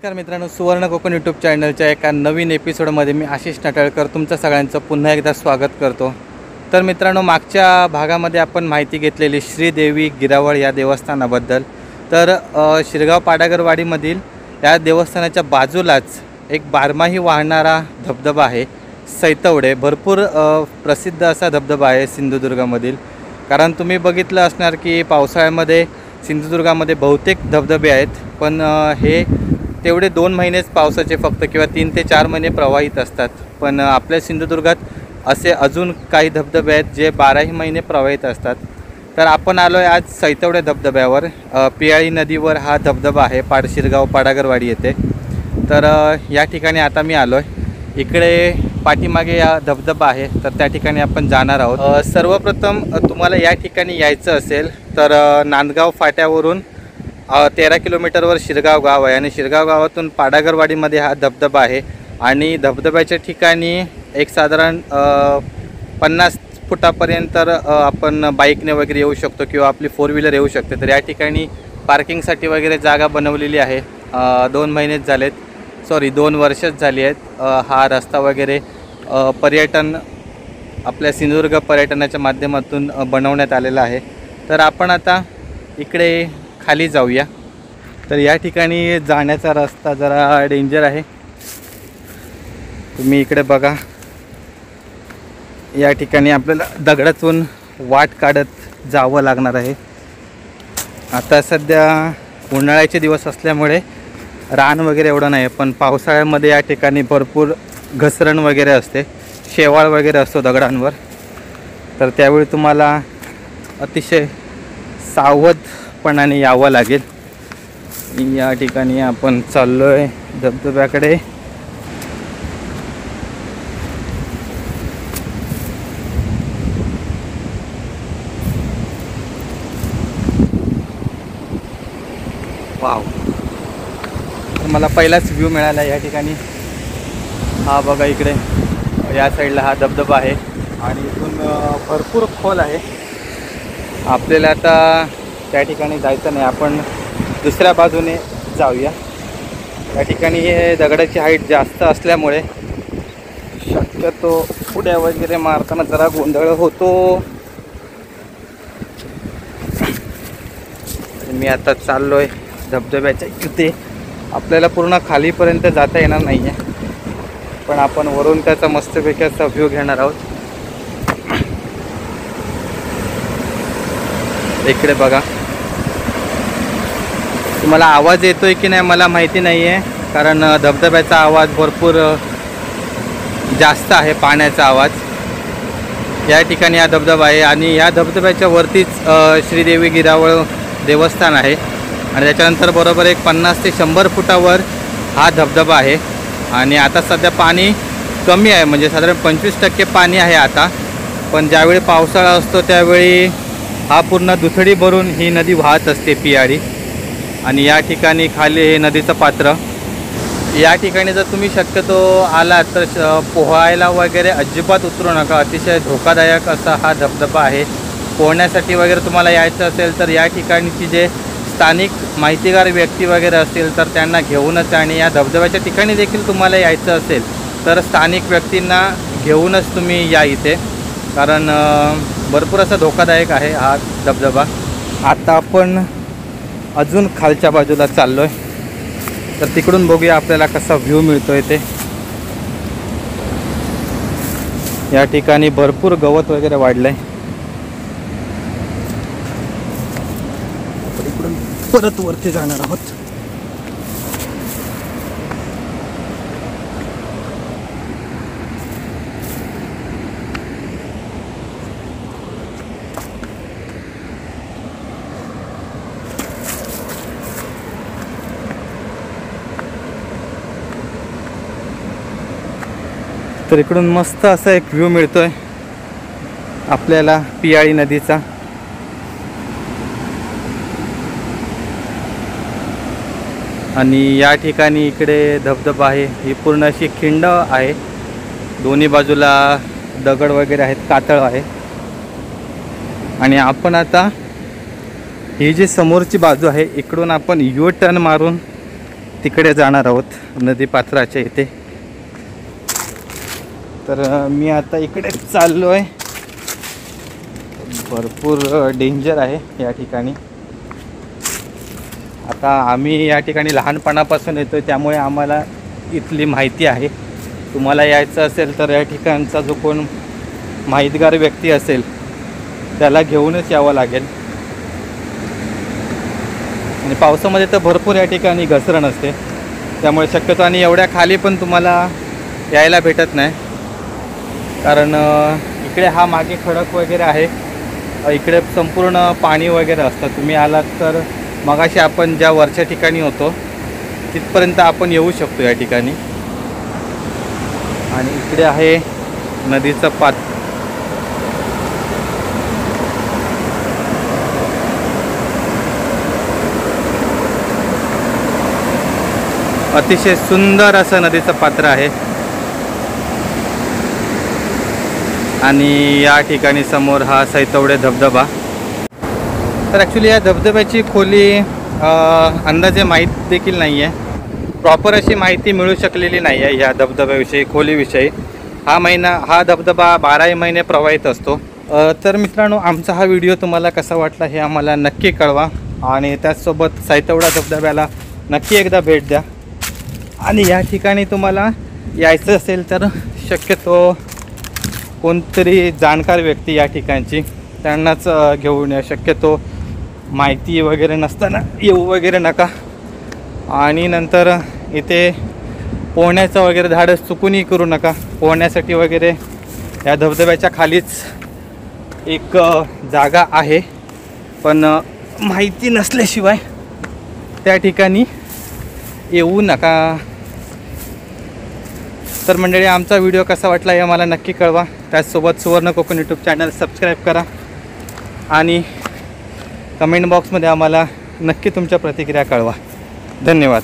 नमस्कार मित्रांनो, सुवर्ण कोकण यूट्यूब चॅनलच्या एका नवीन एपिसोडमध्ये मी आशिष नाटळकर तुमचं सगळ्यांचं पुन्हा एकदा स्वागत करतो। तर मित्रांनो, मागच्या भागामध्ये आपण माहिती घेतलेली श्रीदेवी गिरावळ या देवस्थानाबद्दल। तर शिरगाव पाडागरवाडीमधील या देवस्थानाच्या बाजूलाच एक बारमाही वाहणारा धबधबा आहे सैतवडे। भरपूर प्रसिद्ध असा धबधबा आहे सिंधुदुर्गामधील। कारण तुम्ही बघितलं असणार की पावसाळ्यामध्ये सिंधुदुर्गामध्ये बहुतेक धबधबे आहेत, पण हे तेवढे 2 महिनेच पावसाचे फक्त किंवा 3 ते 4 महिने प्रवाहित असतात। पण आपल्या सिंधुदुर्गात असे अजून काही धबधबे आहेत जे 12ही महिने प्रवाहित असतात। तर आपण आलो आहे आज सैतवडे धबधब्यावर। पियाळी नदीवर हा धबधबा आहे शिरगाव पाडागरवाडी येथे। तर या ठिकाणी आता मी आलो आहे। इकडे पाठीमागे या धबधबा आहे, तर त्या ठिकाणी आपण जाणार आहोत। सर्वप्रथम तुम्हाला या ठिकाणी यायचं असेल तर नांदगाव फाट्यावरून 13 किलोमीटरवर शिरगाव गाव आहे आणि शिरगाव गावातून पाडागरवाडीमध्ये हा धबधबा आहे। आणि धबधब्याच्या ठिकाणी एक साधारण 50 फुटापर्यंत आपण बाईकने वगैरे येऊ शकतो किंवा आपली 4 व्हीलर येऊ शकते। तर या ठिकाणी पार्किंगसाठी वगैरे जागा बनवलेली आहे। 2 महिनेच झालेत, 2 वर्षच झाली आहेत। हा रस्ता वगैरे पर्यटन आपल्या सिंधुदुर्ग पर्यटनाच्या माध्यमातून बनवण्यात आलेला आहे। तर आपण आता इकडे खाली जाऊया। तर या ठिकाणी जाण्याचा रस्ता जरा डेंजर आहे, तुम्ही इकडे बघा। या ठिकाणी आपल्याला दगडातून वाट काढत जावं लागणार आहे। आता सध्या उन्हाळ्याचे दिवस असल्यामुळे रान वगैरे एवढं नाही, पण पावसाळ्यामध्ये या ठिकाणी भरपूर घसरण वगैरे असते, शेवाळ वगैरे असतो दगडांवर। तर त्यावेळी तुम्हाला अतिशय सावधपणाने यावं लागेल। या ठिकाणी आपण चाललो आहे धबधब्याकडे। वाव, मला पहिलाच व्ह्यू मिळाला या ठिकाणी। हा बघा, इकडे या साईडला हा धबधबा आहे आणि इथून भरपूर खोल आहे। आपल्याला आता त्या ठिकाणी जायचं नाही, आपण दुसऱ्या बाजूने जाऊया। या ठिकाणी हे दगडाची हाईट जास्त असल्यामुळे शक्यतो उड्या वगैरे मारताना जरा गोंधळ होतो। मी आता चाललो आहे धबधब्याच्या इथे। आपल्याला पूर्ण खालीपर्यंत जाता येणार नाही आहे, पण आपण वरून त्याचा मस्तपैकी असा व्ह्यू घेणार आहोत। इकडे बघा, तुम्हाला आवाज येतोय की नाही मला माहिती नाही आहे, कारण धबधब्याचा आवाज भरपूर जास्त आहे, पाण्याचा आवाज। या ठिकाणी हा धबधबा आहे आणि या धबधब्याच्या वरतीच श्रीदेवी गिरावळ देवस्थान आहे। आणि त्याच्यानंतर बरोबर एक 50 ते 100 फुटावर हा धबधबा आहे। आणि आता सध्या पाणी कमी आहे, म्हणजे साधारण 25% पाणी आहे आता। पण ज्यावेळी पावसाळा असतो त्यावेळी हा पूर्ण दुथडी भरून ही नदी वाहत असते पियाळी। आणि या ठिकाणी खाली हे नदीचं पात्र। या ठिकाणी जर तुम्ही शक्यतो आलात तर पोहायला वगैरे अजिबात उतरू नका, अतिशय धोकादायक असा हा धबधबा आहे। पोहण्यासाठी वगैरे तुम्हाला यायचं असेल तर या ठिकाणची जे स्थानिक माहितीगार व्यक्ती वगैरे असतील तर त्यांना घेऊनच, आणि या धबधब्याच्या ठिकाणी देखील तुम्हाला यायचं असेल तर स्थानिक व्यक्तींना घेऊनच तुम्ही या इथे, कारण भरपूर असा धोकादायक आहे हा धबधबा। आता आपण अजून खालच्या बाजूला चाललो आहे, तर तिकडून बघूया आपल्याला कसा व्ह्यू मिळतो आहे ते। या ठिकाणी भरपूर गवत वगैरे वाढलं आहे। इकडून परत वरती जाणार आहोत। तर इकडून मस्त असा एक व्ह्यू मिळतोय आपल्याला पियाळी नदीचा। आणि या ठिकाणी इकडे धबधबा आहे, ही पूर्ण अशी खिंड आहे, दोन्ही बाजूला दगड वगैरे आहेत, कातळ आहे। आणि आपण आता ही जी समोरची बाजू आहे इकडून आपण यू टर्न मारून तिकडे जाणार आहोत नदीपात्राच्या इथे. तर मी आता इकडे चाललो आहे. भरपूर डेंजर आहे या ठिकाणी. आता आम्ही या ठिकाणी लहानपणापासून येतो त्यामुळे आम्हाला इथली माहिती आहे. तुम्हाला यायचं असेल तर या ठिकाणचा जो कोण माहितगार व्यक्ती असेल त्याला घेऊनच यावं लागेल. आणि पावसामध्ये तर भरपूर या ठिकाणी घसरण असते त्यामुळे शक्यतो आणि एवढ्या खाली पण तुम्हाला यायला भेटत नाही. कारण इकडे हा मागे खडक वगैरे आहे. इकडे संपूर्ण पाणी वगैरे असतं. तुम्ही आलात तर मगाशी आपण ज्या वरच्या ठिकाणी होतो तिथपर्यंत आपण येऊ शकतो या ठिकाणी. आणि इकडे आहे नदीचं पात्र. अतिशय सुंदर असं नदीचं पात्र आहे. आणि या ठिकाणी समोर हा सैतवडे धबधबा. तर ॲक्च्युली या धबधब्याची खोली अंदाजे माहीत देखील नाही आहे. प्रॉपर अशी माहिती मिळू शकलेली नाही आहे या धबधब्याविषयी, खोलीविषयी. हा धबधबा 12 महिने प्रवाहित असतो. तर मित्रांनो, आमचा हा व्हिडिओ तुम्हाला कसा वाटला हे आम्हाला नक्की कळवा. आणि त्याचसोबत सैतवडा धबधब्याला नक्की एकदा भेट द्या. आणि या ठिकाणी तुम्हाला यायचं असेल तर शक्यतो कोणतरी जाणकार व्यक्ती या ठिकाणची त्यांनाच घेऊन या. शक्यतो माहिती वगैरे नसताना येऊ वगैरे नका. आणि नंतर इथे पोहण्याचं वगैरे धाडस चुकूनही करू नका. पोहण्यासाठी वगैरे या धबधब्याच्या खालीच एक जागा आहे, पण माहिती नसल्याशिवाय त्या ठिकाणी येऊ नका. तर मंडळी, आमचा व्हिडिओ कसा वाटला हे मला नक्की कळवा. त्याचसोबत सुवर्ण कोकण यूट्यूब चॅनल सबस्क्राईब करा आणि कमेंट बॉक्समध्ये आम्हाला नक्की तुमच्या प्रतिक्रिया कळवा. धन्यवाद.